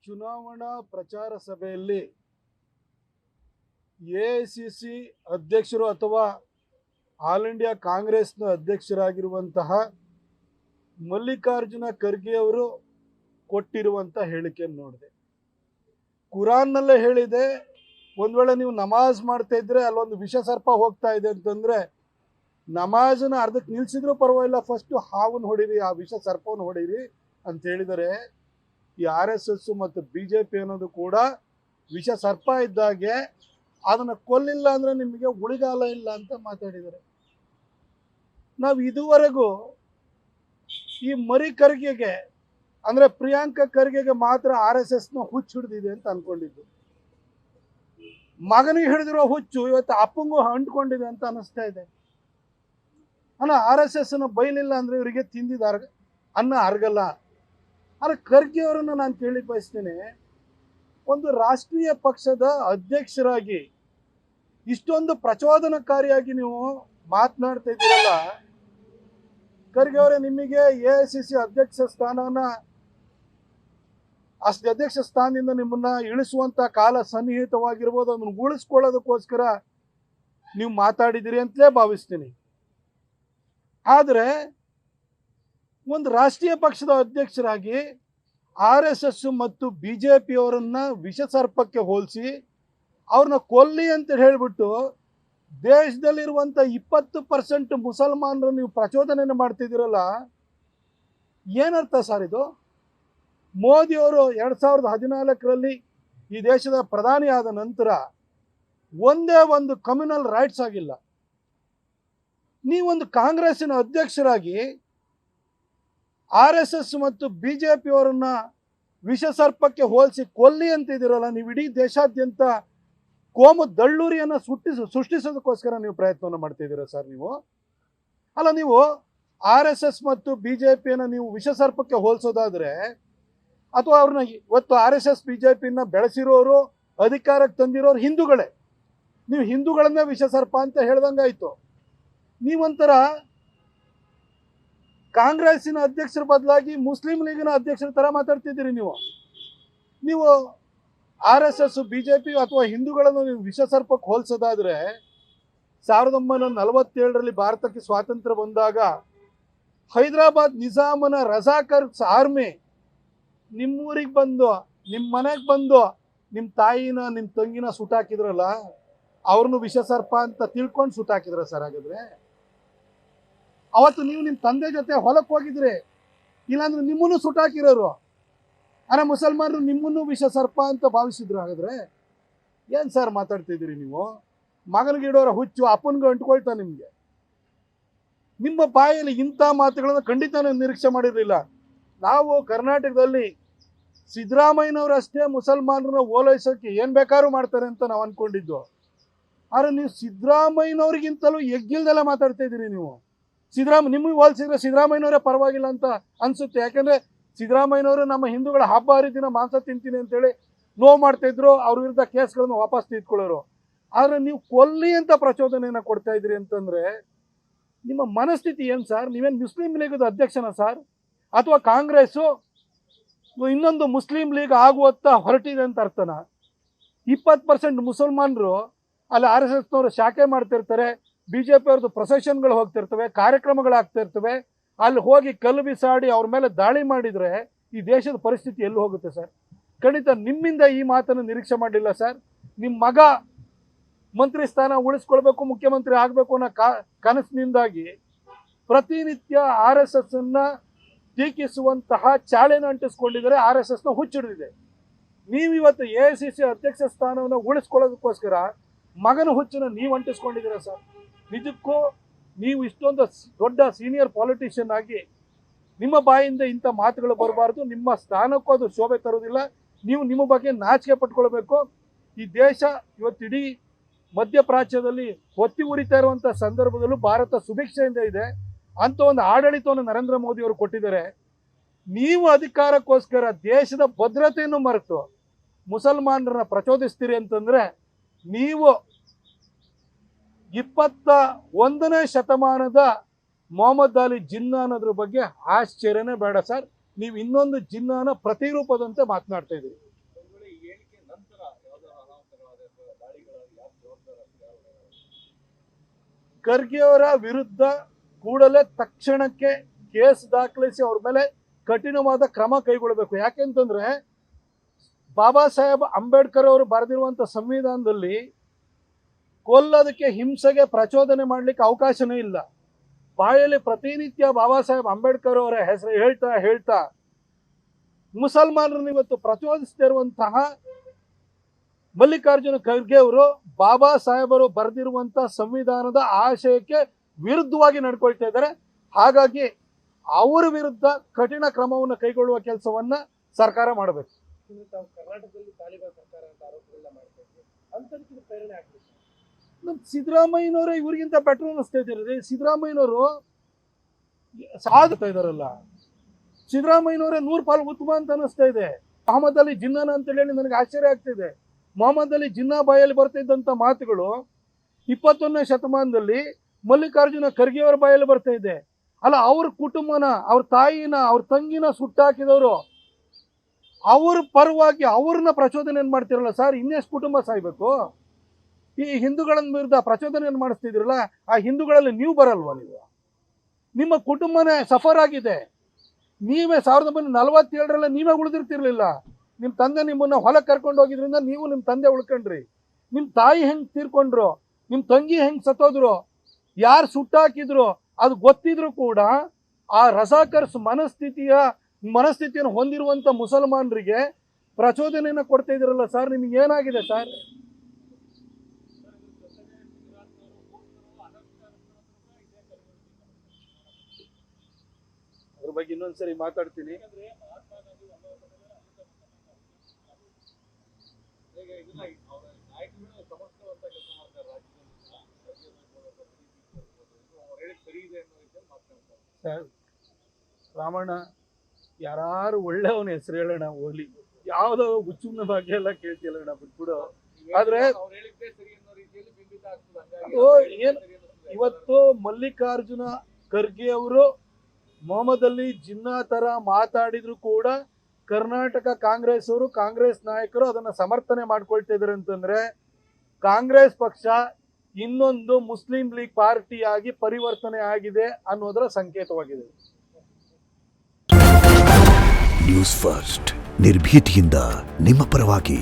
ಚುನಾವಣಾ ಪ್ರಚಾರ ಸಭೆಯಲ್ಲಿ ಎಐಸಿಸಿ ಅಧ್ಯಕ್ಷರು ಅಥವಾ ಆಲ್ ಇಂಡಿಯಾ ಕಾಂಗ್ರೆಸ್ನ ಅಧ್ಯಕ್ಷರಾಗಿರುವಂತಹ ಮಲ್ಲಿಕಾರ್ಜುನ ಖರ್ಗೆ ಅವರು ಕೊಟ್ಟಿರುವಂಥ ಹೇಳಿಕೆಯನ್ನು ನೋಡಿದೆ. ಕುರಾನ್ನಲ್ಲೇ ಹೇಳಿದೆ, ಒಂದು ವೇಳೆ ನೀವು ನಮಾಜ್ ಮಾಡ್ತಾ ಇದ್ರೆ ಅಲ್ಲೊಂದು ವಿಷ ಸರ್ಪ ಹೋಗ್ತಾ ಇದೆ ಅಂತಂದ್ರೆ ನಮಾಜನ್ನ ಅರ್ಧಕ್ಕೆ ನಿಲ್ಸಿದ್ರೂ ಪರವಾಗಿಲ್ಲ, ಫಸ್ಟ್ ಹಾವನ್ನು ಹೊಡೀರಿ, ಆ ವಿಷ ಸರ್ಪವನ್ನು ಹೊಡೀರಿ ಅಂತ ಹೇಳಿದರೆ, ಈ RSS ಮತ್ತು BJP ಅನ್ನೋದು ಕೂಡ ವಿಷ ಸರ್ಪ ಇದ್ದಾಗೆ, ಅದನ್ನು ಕೊಲ್ಲಿಲ್ಲ ಅಂದರೆ ನಿಮಗೆ ಉಳಿಗಾಲ ಇಲ್ಲ ಅಂತ ಮಾತಾಡಿದ್ದಾರೆ. ನಾವು ಇದುವರೆಗೂ ಈ ಮರಿ ಖರ್ಗೆಗೆ ಅಂದರೆ ಪ್ರಿಯಾಂಕಾ ಖರ್ಗೆಗೆ ಮಾತ್ರ RSSನ ಹುಚ್ಚು ಹಿಡಿದಿದೆ ಅಂತ ಅಂದ್ಕೊಂಡಿದ್ದು. ಮಗನಿಗೆ ಹಿಡಿದಿರೋ ಹುಚ್ಚು ಇವತ್ತು ಅಪ್ಪಂಗೂ ಅಂಟ್ಕೊಂಡಿದೆ ಅಂತ ಅನ್ನಿಸ್ತಾ ಇದೆ. ಅಲ್ಲ, RSSನ ಬೈಲಿಲ್ಲ ಅಂದರೆ ಇವರಿಗೆ ತಿಂದಿದ ಅನ್ನ ಅರ್ಗಲ್ಲ. ಆದರೆ ಖರ್ಗೆ ಅವರನ್ನು ನಾನು ಕೇಳಿ ಬಯಸ್ತೇನೆ, ಒಂದು ರಾಷ್ಟ್ರೀಯ ಪಕ್ಷದ ಅಧ್ಯಕ್ಷರಾಗಿ ಇಷ್ಟೊಂದು ಪ್ರಚೋದನಕಾರಿಯಾಗಿ ನೀವು ಮಾತನಾಡ್ತಾ ಇದ್ದೀರಲ್ಲ, ಖರ್ಗೆ ಅವರೇ, ನಿಮಗೆ AICC ಅಧ್ಯಕ್ಷ ಸ್ಥಾನದಿಂದ ನಿಮ್ಮನ್ನ ಇಳಿಸುವಂತ ಕಾಲ ಸನ್ನಿಹಿತವಾಗಿರ್ಬೋದು, ಅದನ್ನು ಉಳಿಸ್ಕೊಳ್ಳೋದಕ್ಕೋಸ್ಕರ ನೀವು ಮಾತಾಡಿದಿರಿ ಅಂತಲೇ ಭಾವಿಸ್ತೀನಿ. ಆದರೆ ಒಂದು ರಾಷ್ಟ್ರೀಯ ಪಕ್ಷದ ಅಧ್ಯಕ್ಷರಾಗಿ RSS ಮತ್ತು BJP ಅವರನ್ನ ವಿಷ ಸರ್ಪಕ್ಕೆ ಹೋಲಿಸಿ ಅವ್ರನ್ನ ಕೊಲ್ಲಿ ಅಂತ ಹೇಳಿಬಿಟ್ಟು ದೇಶದಲ್ಲಿರುವಂಥ 20% ಮುಸಲ್ಮಾನರು ನೀವು ಪ್ರಚೋದನೆ ಮಾಡ್ತಿದ್ದೀರಲ್ಲ, ಏನರ್ಥ ಸರ್ ಇದು? ಮೋದಿಯವರು 2014ರಲ್ಲಿ ಈ ದೇಶದ ಪ್ರಧಾನಿ ಆದ ನಂತರ ಒಂದೇ ಒಂದು ಕಮ್ಯುನಲ್ ರೈಟ್ಸ್ ಆಗಿಲ್ಲ. ನೀವೊಂದು ಕಾಂಗ್ರೆಸ್ಸಿನ ಅಧ್ಯಕ್ಷರಾಗಿ RSS ಮತ್ತು BJP ಅವರನ್ನ ವಿಷ ಸರ್ಪಕ್ಕೆ ಹೋಲಿಸಿ ಕೊಲ್ಲಿ ಅಂತಿದ್ದೀರಲ್ಲ, ನೀವು ಇಡೀ ದೇಶಾದ್ಯಂತ ಕೋಮು ದಳ್ಳೂರಿಯನ್ನು ಸೃಷ್ಟಿಸೋದಕ್ಕೋಸ್ಕರ ನೀವು ಪ್ರಯತ್ನವನ್ನು ಮಾಡ್ತಿದ್ದೀರಾ ಸರ್ ನೀವು? ಅಲ್ಲ, ನೀವು RSS ಮತ್ತು BJPಯನ್ನು ನೀವು ವಿಷ ಸರ್ಪಕ್ಕೆ ಹೋಲಿಸೋದಾದ್ರೆ, ಅಥವಾ ಅವ್ರನ್ನ ಇವತ್ತು RSS BJPನ ಬೆಳೆಸಿರೋರು, ಅಧಿಕಾರಕ್ಕೆ ತಂದಿರೋರು ಹಿಂದೂಗಳೇ, ನೀವು ಹಿಂದೂಗಳನ್ನೇ ವಿಷ ಸರ್ಪ ಅಂತ ಹೇಳ್ದಂಗಾಯ್ತು. ನೀವೊಂಥರ ಕಾಂಗ್ರೆಸ್ಸಿನ ಅಧ್ಯಕ್ಷರ ಬದಲಾಗಿ ಮುಸ್ಲಿಂ ಲೀಗಿನ ಅಧ್ಯಕ್ಷರ ಥರ ಮಾತಾಡ್ತಿದ್ದೀರಿ. ನೀವು RSS BJP ಅಥವಾ ಹಿಂದೂಗಳನ್ನು ನೀವು ವಿಷ ಸರ್ಪಕ್ಕೆ ಹೋಲಿಸೋದಾದ್ರೆ, 1947ರಲ್ಲಿ ಭಾರತಕ್ಕೆ ಸ್ವಾತಂತ್ರ್ಯ ಬಂದಾಗ ಹೈದರಾಬಾದ್ ನಿಜಾಮನ ರಜಾಕರ್ಸ್ ಆರ್ಮಿ ನಿಮ್ಮೂರಿಗೆ ಬಂದು, ನಿಮ್ಮ ಮನೆಗೆ ಬಂದು, ನಿಮ್ಮ ತಾಯಿನ ನಿಮ್ಮ ತಂಗಿನ ಸುಟ್ಟಾಕಿದ್ರಲ್ಲ, ಅವ್ರನ್ನು ವಿಷ ಸರ್ಪ ಅಂತ ತಿಳ್ಕೊಂಡು ಸುಟ್ಟಾಕಿದ್ರ ಸರ್? ಹಾಗಾದ್ರೆ ಅವತ್ತು ನೀವು ನಿಮ್ಮ ತಂದೆ ಜೊತೆ ಹೊಲಕ್ಕೆ ಹೋಗಿದ್ರಿ, ಇಲ್ಲಾಂದ್ರೆ ನಿಮ್ಮನ್ನು ಸುಟ್ಟಾಕಿರೋರು. ಅರೆ, ಮುಸಲ್ಮಾನರು ನಿಮ್ಮನ್ನು ವಿಷ ಸರ್ಪ ಅಂತ ಭಾವಿಸಿದ್ರು. ಹಾಗಾದ್ರೆ ಏನು ಸರ್ ಮಾತಾಡ್ತಿದ್ದೀರಿ ನೀವು? ಮಗನಿಗೆ ಇಡೋರ ಹುಚ್ಚು ಅಪ್ಪನಿಗೆ ಅಂಟ್ಕೊಳ್ತಾ ನಿಮಗೆ. ನಿಮ್ಮ ಬಾಯಲ್ಲಿ ಇಂಥ ಮಾತುಗಳನ್ನು ಖಂಡಿತ ನಿರೀಕ್ಷೆ ಮಾಡಿರಲಿಲ್ಲ. ನಾವು ಕರ್ನಾಟಕದಲ್ಲಿ ಸಿದ್ದರಾಮಯ್ಯನವರಷ್ಟೇ ಮುಸಲ್ಮಾನರನ್ನ ಓಲೈಸೋಕ್ಕೆ ಏನು ಬೇಕಾದ್ರೂ ಮಾಡ್ತಾರೆ ಅಂತ ನಾವು ಅಂದ್ಕೊಂಡಿದ್ದು. ಆದರೆ ನೀವು ಸಿದ್ದರಾಮಯ್ಯನವ್ರಿಗಿಂತಲೂ ಎಗ್ಗಿಲ್ದೆಲ್ಲ ಮಾತಾಡ್ತಾ ಇದ್ದೀರಿ ನೀವು. ನಿಮಗೆ ಹೋಲಿಸಿದ್ರೆ ಸಿದ್ದರಾಮಯ್ಯನವರೇ ಪರವಾಗಿಲ್ಲ ಅಂತ ಅನಿಸುತ್ತೆ. ಯಾಕೆಂದರೆ ಸಿದ್ದರಾಮಯ್ಯನವರು ನಮ್ಮ ಹಿಂದೂಗಳ ಹಬ್ಬ ಹರಿದಿನ ಮಾಂಸ ತಿಂತೀನಿ ಅಂತೇಳಿ ನೋವು ಮಾಡ್ತಾಯಿದ್ರು, ಅವ್ರ ವಿರುದ್ಧ ಕೇಸ್ಗಳನ್ನು ವಾಪಸ್ ತೆಗೆದುಕೊಳ್ಳೋರು. ಆದರೆ ನೀವು ಕೊಲ್ಲಿ ಅಂತ ಪ್ರಚೋದನೆಯನ್ನು ಕೊಡ್ತಾ ಇದ್ದೀರಿ ಅಂತಂದರೆ ನಿಮ್ಮ ಮನಸ್ಥಿತಿ ಏನು ಸರ್? ನೀವೇನು ಮುಸ್ಲಿಂ ಲೀಗದ ಅಧ್ಯಕ್ಷನ ಸರ್? ಅಥವಾ ಕಾಂಗ್ರೆಸ್ಸು ಇನ್ನೊಂದು ಮುಸ್ಲಿಂ ಲೀಗ್ ಆಗುವತ್ತ ಹೊರಟಿದೆ ಅಂತ ಅರ್ಥನ? 20% ಮುಸಲ್ಮಾನರು ಅಲ್ಲಿ RSSನವರು ಶಾಖೆ ಮಾಡ್ತಿರ್ತಾರೆ, BJP ಅವ್ರದ್ದು ಪ್ರೊಸೆಷನ್ಗಳು ಹೋಗ್ತಿರ್ತವೆ, ಕಾರ್ಯಕ್ರಮಗಳಾಗ್ತಾ ಇರ್ತವೆ. ಅಲ್ಲಿ ಹೋಗಿ ಕಲ್ಲು ಬಿಸಾಡಿ ಅವ್ರ ಮೇಲೆ ದಾಳಿ ಮಾಡಿದರೆ ಈ ದೇಶದ ಪರಿಸ್ಥಿತಿ ಎಲ್ಲಿ ಹೋಗುತ್ತೆ ಸರ್? ಖಂಡಿತ ನಿಮ್ಮಿಂದ ಈ ಮಾತನ್ನು ನಿರೀಕ್ಷೆ ಮಾಡಲಿಲ್ಲ ಸರ್. ನಿಮ್ಮ ಮಗ ಮಂತ್ರಿ ಸ್ಥಾನ ಉಳಿಸ್ಕೊಳ್ಬೇಕು, ಮುಖ್ಯಮಂತ್ರಿ ಆಗಬೇಕು ಅನ್ನೋ ಕನಸಿನಿಂದಾಗಿ ಪ್ರತಿನಿತ್ಯ RSSನ್ನ ಟೀಕಿಸುವಂತಹ ಚಾಳೆನ ಅಂಟಿಸ್ಕೊಂಡಿದ್ದಾರೆ. RSSನ ಹುಚ್ಚಿಡಿದಿದೆ. ನೀವಿವತ್ತು AICC ಅಧ್ಯಕ್ಷ ಸ್ಥಾನವನ್ನು ಉಳಿಸ್ಕೊಳ್ಳೋದಕ್ಕೋಸ್ಕರ ಮಗನ ಹುಚ್ಚನ್ನು ನೀವು ಅಂಟಿಸ್ಕೊಂಡಿದ್ದೀರಾ ಸರ್. ನಿಜಕ್ಕೂ ನೀವು ಇಷ್ಟೊಂದು ದೊಡ್ಡ ಸೀನಿಯರ್ ಪಾಲಿಟಿಷಿಯನ್ ಆಗಿ ನಿಮ್ಮ ಬಾಯಿಂದ ಇಂಥ ಮಾತುಗಳು ಬರಬಾರ್ದು. ನಿಮ್ಮ ಸ್ಥಾನಕ್ಕೂ ಅದು ಶೋಭೆ ತರುವುದಿಲ್ಲ. ನೀವು ನಿಮ್ಮ ಬಗ್ಗೆ ನಾಚಿಕೆ ಪಟ್ಕೊಳ್ಬೇಕು. ಈ ದೇಶ ಇವತ್ತಿಡೀ ಮಧ್ಯಪ್ರಾಚ್ಯದಲ್ಲಿ ಹೊತ್ತಿ ಉರಿತಾ ಇರುವಂಥ ಸಂದರ್ಭದಲ್ಲೂ ಭಾರತ ಸುಭಿಕ್ಷೆಯಿಂದ ಇದೆ. ಅಂಥ ಒಂದು ಆಡಳಿತವನ್ನು ನರೇಂದ್ರ ಮೋದಿ ಅವರು ಕೊಟ್ಟಿದ್ದಾರೆ. ನೀವು ಅಧಿಕಾರಕ್ಕೋಸ್ಕರ ದೇಶದ ಭದ್ರತೆಯನ್ನು ಮರೆತು ಮುಸಲ್ಮಾನರನ್ನ ಪ್ರಚೋದಿಸ್ತೀರಿ ಅಂತಂದರೆ ನೀವು 21ನೇ ಶತಮಾನದ ಮೊಹಮ್ಮದ್ ಅಲಿ ಜಿನ್ನಾ ಅನ್ನೋದ್ರ ಬಗ್ಗೆ ಆಶ್ಚರ್ಯನೇ ಬೇಡ ಸರ್. ನೀವು ಇನ್ನೊಂದು ಜಿನ್ನಾನ ಪ್ರತಿರೂಪದಂತೆ ಮಾತನಾಡ್ತಾ ಇದ್ದೀರಿ. ಖರ್ಗೆ ಅವರ ವಿರುದ್ಧ ಕೂಡಲೇ ತಕ್ಷಣಕ್ಕೆ ಕೇಸ್ ದಾಖಲಿಸಿ ಅವ್ರ ಮೇಲೆ ಕಠಿಣವಾದ ಕ್ರಮ ಕೈಗೊಳ್ಳಬೇಕು. ಯಾಕೆಂತಂದ್ರೆ ಬಾಬಾ ಸಾಹೇಬ್ ಅಂಬೇಡ್ಕರ್ ಅವರು ಬರೆದಿರುವಂಥ ಸಂವಿಧಾನದಲ್ಲಿ ಕೊಲ್ಲೋದಕ್ಕೆ, ಹಿಂಸೆಗೆ ಪ್ರಚೋದನೆ ಮಾಡಲಿಕ್ಕೆ ಅವಕಾಶನೇ ಇಲ್ಲ. ಬಾಯಲ್ಲಿ ಪ್ರತಿನಿತ್ಯ ಬಾಬಾ ಸಾಹೇಬ್ ಅಂಬೇಡ್ಕರ್ ಅವರ ಹೆಸರು ಹೇಳ್ತಾ ಮುಸಲ್ಮಾನರನ್ನು ಇವತ್ತು ಪ್ರಚೋದಿಸ್ತಿರುವಂತಹ ಮಲ್ಲಿಕಾರ್ಜುನ ಖರ್ಗೆ ಅವರು ಬಾಬಾ ಸಾಹೇಬರು ಬರೆದಿರುವಂಥ ಸಂವಿಧಾನದ ಆಶಯಕ್ಕೆ ವಿರುದ್ಧವಾಗಿ ನಡ್ಕೊಳ್ತಾ ಇದ್ದಾರೆ. ಹಾಗಾಗಿ ಅವರ ವಿರುದ್ಧ ಕಠಿಣ ಕ್ರಮವನ್ನು ಕೈಗೊಳ್ಳುವ ಕೆಲಸವನ್ನ ಸರ್ಕಾರ ಮಾಡಬೇಕು. ಕರ್ನಾಟಕದಲ್ಲಿ ತಾಲಿಬಾನ್ ಸರ್ಕಾರ ಅಂತ ಆರೋಪಗಳನ್ನ ಮಾಡ್ತಾರೆ, ಅಂತದಕ್ಕೆ ಪ್ರೇರಣೆ ಆಗ್ಬೇಕು. ನಮ್ಮ ಸಿದ್ದರಾಮಯ್ಯನವರೇ ಇವ್ರಿಗಿಂತ ಬೆಟರ್ ಅನ್ನಿಸ್ತಾ ಇದ್ದೀರಿ. ಸಿದ್ದರಾಮಯ್ಯನವರು ಸಾಧ್ತಾ ಇದಾರಲ್ಲ, ಸಿದ್ದರಾಮಯ್ಯನವರೇ 100 ಪಾಲು ಉತ್ತಮ ಅಂತ ಅನ್ನಿಸ್ತಾ ಇದೆ. ಮೊಹಮ್ಮದ್ ಅಲಿ ಜಿನ್ನಾನ ಅಂತ ಹೇಳಿ ನನಗೆ ಆಶ್ಚರ್ಯ ಆಗ್ತಿದೆ. ಮೊಹಮ್ಮದ್ ಅಲಿ ಜಿನ್ನಾ ಬಾಯಲ್ಲಿ ಬರ್ತಾ ಇದ್ದಂಥ ಮಾತುಗಳು 21ನೇ ಶತಮಾನದಲ್ಲಿ ಮಲ್ಲಿಕಾರ್ಜುನ ಖರ್ಗೆ ಅವರ ಬಾಯಲ್ಲಿ ಬರ್ತಾ ಇದೆ. ಅಲ್ಲ, ಅವ್ರ ಕುಟುಂಬನ, ಅವ್ರ ತಾಯಿನ, ಅವ್ರ ತಂಗಿನ ಸುಟ್ಟಾಕಿದವರು, ಅವ್ರ ಪರವಾಗಿ ಅವ್ರನ್ನ ಪ್ರಚೋದನೆ ಮಾಡ್ತಿರಲ್ಲ ಸರ್. ಇನ್ನೆಷ್ಟು ಕುಟುಂಬ ಸಾಯ್ಬೇಕು? ಈ ಹಿಂದೂಗಳ ವಿರುದ್ಧ ಪ್ರಚೋದನೆ ಮಾಡಿಸ್ತಿದಿರಲ್ಲ, ಆ ಹಿಂದೂಗಳಲ್ಲಿ ನೀವು ಬರಲ್ವಾ? ನಿಮ್ಮ ಕುಟುಂಬನೇ ಸಫರ್ ಆಗಿದೆ. ನೀವೇ 1947 ನೀವೇ ಉಳಿದಿರ್ತಿರ್ಲಿಲ್ಲ. ನಿಮ್ಮ ತಂದೆ ನಿಮ್ಮನ್ನ ಹೊಲಕ್ಕೆ ಕರ್ಕೊಂಡು ಹೋಗಿದ್ರಿಂದ ನೀವು ನಿಮ್ಮ ತಂದೆ ಉಳ್ಕೊಂಡ್ರಿ. ನಿಮ್ಮ ತಾಯಿ ಹೆಂಗೆ ತೀರ್ಕೊಂಡ್ರು, ನಿಮ್ಮ ತಂಗಿ ಹೆಂಗೆ ಸತ್ತೋದ್ರು, ಯಾರು ಸುಟ್ಟಾಕಿದ್ರು ಅದು ಗೊತ್ತಿದ್ರು ಕೂಡ ಆ ರಜಾಕರ್ಸ್ ಮನಸ್ಥಿತಿಯನ್ನು ಹೊಂದಿರುವಂಥ ಮುಸಲ್ಮಾನರಿಗೆ ಪ್ರಚೋದನೆಯನ್ನು ಕೊಡ್ತಾ ಇದ್ದೀರಲ್ಲ ಸರ್. ನಿಮ್ಗೆ ಏನಾಗಿದೆ ಸರ್? ಅದ್ರ ಬಗ್ಗೆ ಇನ್ನೊಂದ್ಸರಿ ಮಾತಾಡ್ತೀನಿ. ರಾಮಣ್ಣ, ಯಾರು ಒಳ್ಳೆಯವನ ಹೆಸರು ಹೇಳೋಣ, ಹೋಗ್ಲಿ. ಯಾವ್ದೋ ಹುಚ್ಚುನ ಬಗ್ಗೆ ಎಲ್ಲ ಕೇಳ್ತಿಲ್ಲ ಬಿಟ್ಬಿಡು. ಆದ್ರೆ ಇವತ್ತು ಮಲ್ಲಿಕಾರ್ಜುನ ಖರ್ಗೆ ಅವರು ಮೊಹಮ್ಮದ್ ಅಲಿ ಜಿನ್ನಾ ತರ ಮಾತಾಡಿದ್ರು ಕೂಡ ಕರ್ನಾಟಕ ಕಾಂಗ್ರೆಸ್ ಅವರು, ಕಾಂಗ್ರೆಸ್ ನಾಯಕರು ಅದನ್ನ ಸಮರ್ಥನೆ ಮಾಡ್ಕೊಳ್ತಾ ಇದಾರೆ ಅಂತಂದ್ರೆ ಕಾಂಗ್ರೆಸ್ ಪಕ್ಷ ಇನ್ನೊಂದು ಮುಸ್ಲಿಂ ಲೀಗ್ ಪಾರ್ಟಿಯಾಗಿ ಪರಿವರ್ತನೆ ಆಗಿದೆ ಅನ್ನೋದರ ಸಂಕೇತವಾಗಿದೆ. ನ್ಯೂಸ್ ಫಸ್ಟ್, ನಿರ್ಭೀತಿಯಿಂದ ನಿಮ್ಮ ಪರವಾಗಿ.